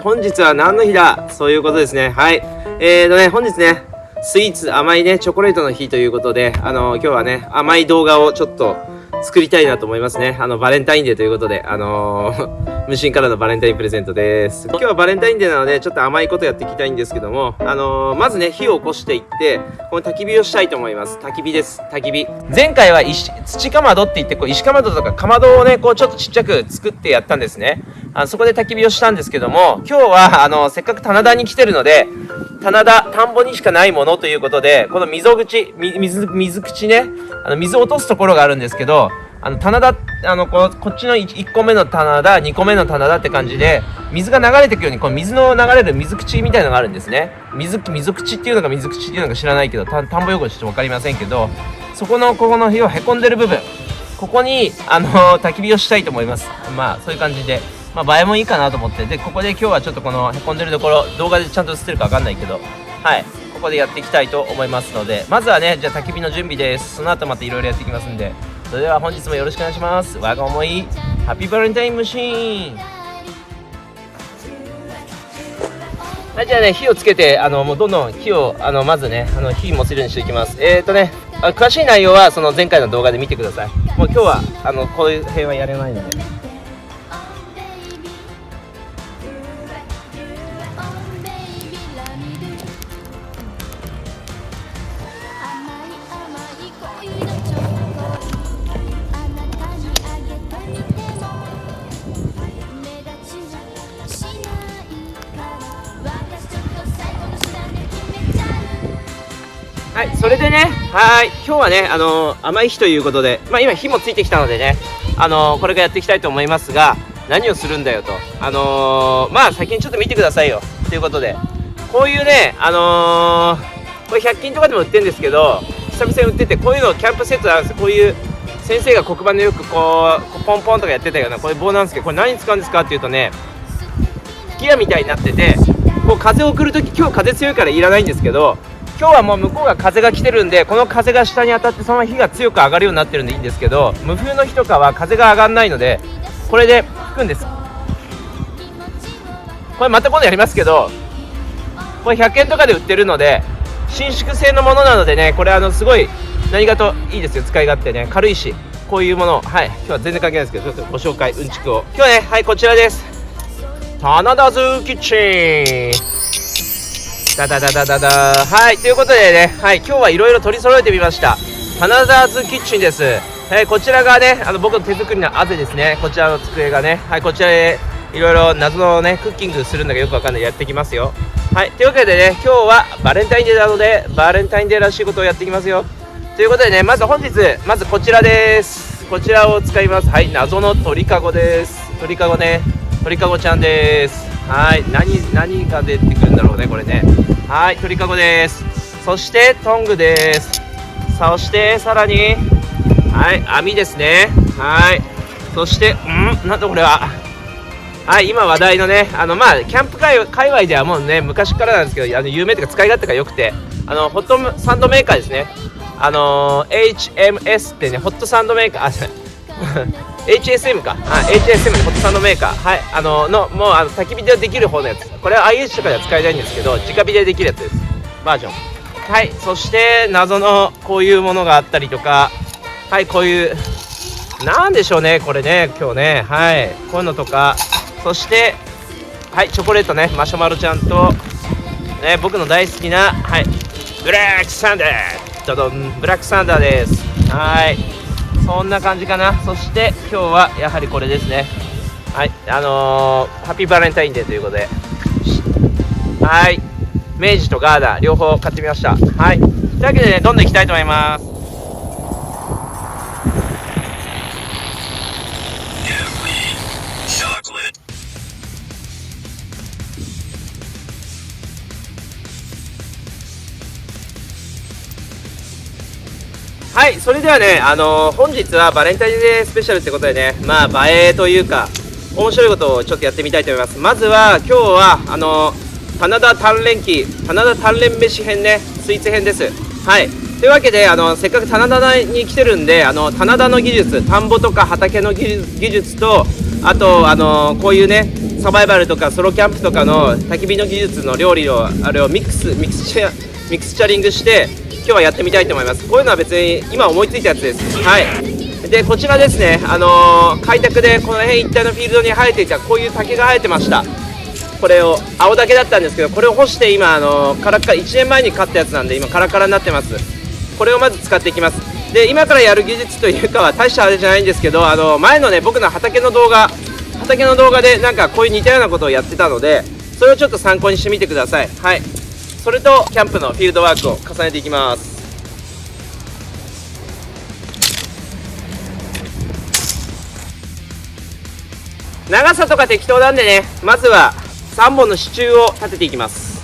本日は何の日だ？そういうことですね。はい。本日ね、スイーツ甘いね、チョコレートの日ということで、今日はね、甘い動画をちょっと作りたいなと思いますね。バレンタインデーということで、無心からのバレンタインプレゼントです。今日はバレンタインデーなので、ちょっと甘いことやっていきたいんですけども、まずね、火を起こしていって、この焚き火をしたいと思います。焚き火です。焚き火。前回は土かまどって言って、こう石かまどとかかまどをね、こうちょっとちっちゃく作ってやったんですね。そこで焚き火をしたんですけども、今日は、せっかく棚田に来てるので、田んぼにしかないものということで、この水口ね、水を落とすところがあるんですけど、棚田、こっちの1個目の棚田、2個目の棚田って感じで、水が流れていくように、この水の流れる水口みたいなのがあるんですね。水口っていうのか水口っていうのか知らないけど、田んぼ用語ちょっとわかりませんけど、ここの火をへこんでる部分、ここに、焚き火をしたいと思います。まあ、そういう感じで。映えもいいかなと思って、でここで今日はちょっとこのへこんでるところ動画でちゃんと映ってるか分かんないけど、はい、ここでやっていきたいと思いますので、まずはね、じゃあ焚き火の準備です。その後またいろいろやっていきますんで、それでは本日もよろしくお願いします。我が思いハッピーバレンタインムシーン。はい、じゃあね、火をつけてもうどんどん火をまずね火持つようにしていきます。詳しい内容はその前回の動画で見てください。もう今日はこういう辺はやれないので。はい、それでね、はい、今日はね、甘い日ということで、今火もついてきたのでね、これからやっていきたいと思いますが、何をするんだよと、先にちょっと見てくださいよということで、こういうね、これ100均とかでも売ってるんですけど、久々に売ってて、こういうのキャンプセットなんですよ。こういう先生が黒板でよくこうポンポンとかやってたようなこういう棒なんですけど、これ何に使うんですかっていうとね、吹き矢みたいになってて、こう風を送るとき、今日風強いからいらないんですけど、今日はもう向こうが風が来てるんで、この風が下に当たってそのまま火が強く上がるようになってるんでいいんですけど、無風の日とかは風が上がらないので、これで吹くんです。これまた今度やりますけど、これ100円とかで売ってるので伸縮性のものなのでね、これすごい何かといいですよ。使い勝手ね、軽いし、こういうもの、はい、今日は全然関係ないですけど、ちょっとご紹介うんちくを。今日はね、はい、こちらです。棚田ズキッチンダダダダダダ。はい、ということでね、はい、今日はいろいろ取り揃えてみました。棚田ズキッチンです。こちらがね、僕の手作りのアゼですね。こちらの机がね、はい、こちらでいろいろ謎のねクッキングするんだけどよくわかんないやっていきますよ。はい、というわけでね、今日はバレンタインデーなのでバレンタインデーらしいことをやっていきますよ。ということでね、まずこちらです。こちらを使います。はい、謎の鳥かごです。鳥かごね、鳥かごちゃんです。はい、何が出てくるんだろうね、これね。はい、鳥かごです。そしてトングです。そしてさらに、はい、網ですね。はい、そしてなんだこれは。はい、今話題のね、キャンプ界隈ではもうね、昔からなんですけど、有名というか使い勝手が良くて、ホットサンドメーカーですね。HMS ってね、ホットサンドメーカー、HSM か、HSM ホットサンドメーカー、はい、もう焚き火でできる方のやつ。これは IH とかでは使えないんですけど、直火でできるやつです。バージョン。はい、そして謎のこういうものがあったりとか、はい、こういうなんでしょうね、これね、今日ね、はい、こういうのとか、そしてはい、チョコレートね、マシュマロちゃんとね、僕の大好きな、はい、ブラックサンダー、ドドン、ブラックサンダーです。はい、そんな感じかな。そして今日はやはりこれですね。はい、ハッピーバレンタインデーということで、はい、明治とガーダ両方買ってみました。はい、というわけでね、どんどんいきたいと思います。はい、それではね、本日はバレンタインデースペシャルってことでね、映えというか面白いことをちょっとやってみたいと思います。まずは今日は棚田鍛錬飯編ね、スイーツ編です。はい、というわけでせっかく棚田に来てるんで棚田の技術、田んぼとか畑の技術と、あとこういうねサバイバルとかソロキャンプとかの焚き火の技術の料理をあれをミクスチャリングして今日はやってみたいと思います。こういうのは別に今思いついたやつです。はい。でこちらですね、開拓でこの辺一帯のフィールドに生えていたこういう竹が生えてました。これを青竹だったんですけど、これを干して今カラッカラ1年前に買ったやつなんで今カラカラになってます。これをまず使っていきます。で今からやる技術というかは大したあれじゃないんですけど、前のね僕の畑の動画でなんかこういう似たようなことをやってたので、それをちょっと参考にしてみてください。はい。それとキャンプのフィールドワークを重ねていきます。長さとか適当なんでね、まずは3本の支柱を立てていきます。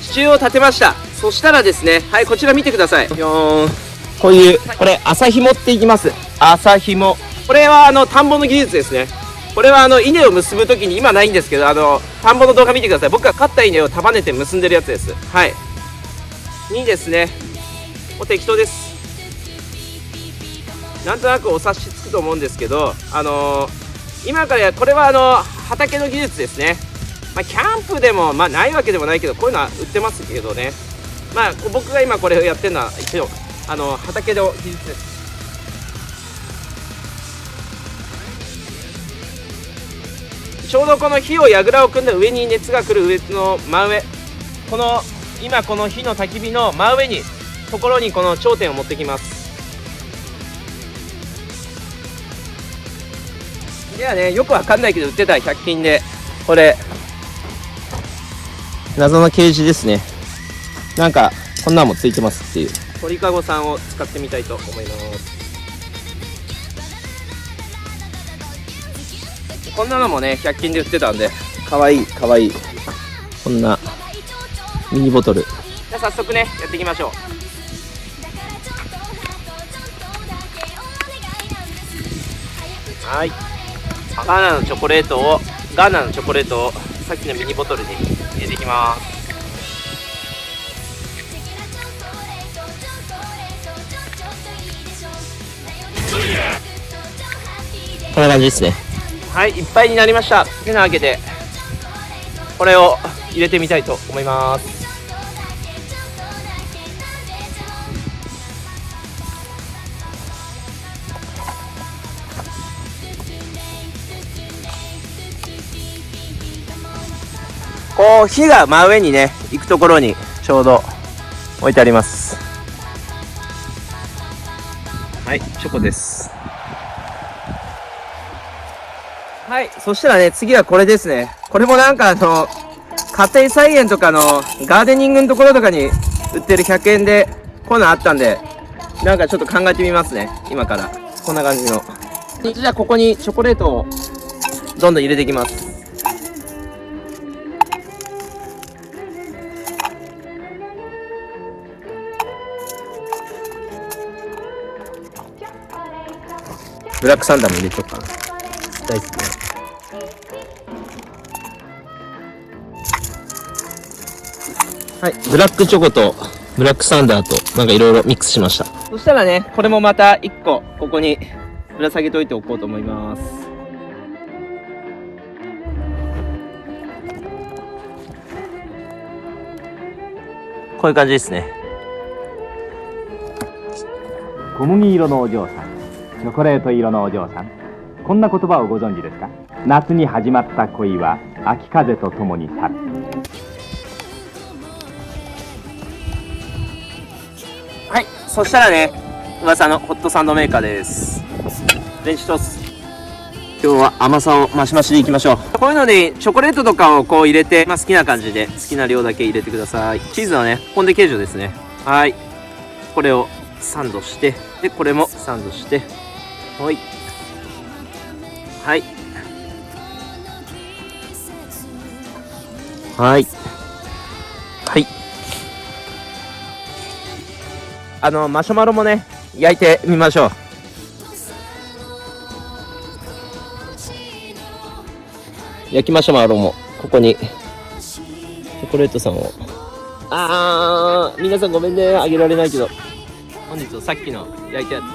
支柱を立てました。そしたらですね、はい、こちら見てください。こういうこれ麻紐っていきます。麻紐、これは田んぼの技術ですね。これは稲を結ぶときに今ないんですけど、田んぼの動画見てください。僕が刈った稲を束ねて結んでるやつです。はい。にですね、もう適当です。なんとなくお察しつくと思うんですけど、今からこれは畑の技術ですね。まあ、キャンプでもないわけでもないけど、こういうのは売ってますけどね。まあ僕が今これをやってるのは一応畑の技術です。ちょうどこの火を櫓を組んで上に熱が来る上の真上、今この火の焚き火の真上にところにこの頂点を持ってきます。ではね、よくわかんないけど売ってた100均でこれ謎のケージですね。なんかこんなのもついてますっていう鳥かごさんを使ってみたいと思います。こんなのもね100均で売ってたんで、かわいいかわいいこんなミニボトル。じゃあ早速ねやっていきましょう。はい、ガーナのチョコレートをさっきのミニボトルに入れていきます。こんな感じですね。はい、いっぱいになりました。てなわけでこれを入れてみたいと思います。こう火が真上にね行くところにちょうど置いてあります。はい、チョコです。はい、そしたらね次はこれですね。これもなんか家庭菜園とかのガーデニングのところとかに売ってる100円でこういうのあったんで、なんかちょっと考えてみますね。今からこんな感じの。じゃあここにチョコレートをどんどん入れていきます。ブラックサンダーも入れちゃおうかな。大好きね。はい、ブラックチョコとブラックサンダーとなんかいろいろミックスしました。そしたらね、これもまた1個ここにぶら下げといておこうと思います。こういう感じですね。小麦色のお嬢さん、チョコレート色のお嬢さん、こんな言葉をご存知ですか？夏に始まった恋は秋風とともに去る。はい、そしたらね、噂のホットサンドメーカーです。フレンチトースト。今日は甘さを増し増しでいきましょう。こういうのでチョコレートとかをこう入れて、好きな感じで好きな量だけ入れてください。チーズはね、ポンデケージョですね。はい、これをサンドして、でこれもサンドして、はいはいはいはい。マシュマロもね焼いてみましょう。焼きマシュマロもここにチョコレートさんを皆さんごめんね、あげられないけど本日はさっきの焼いたやつを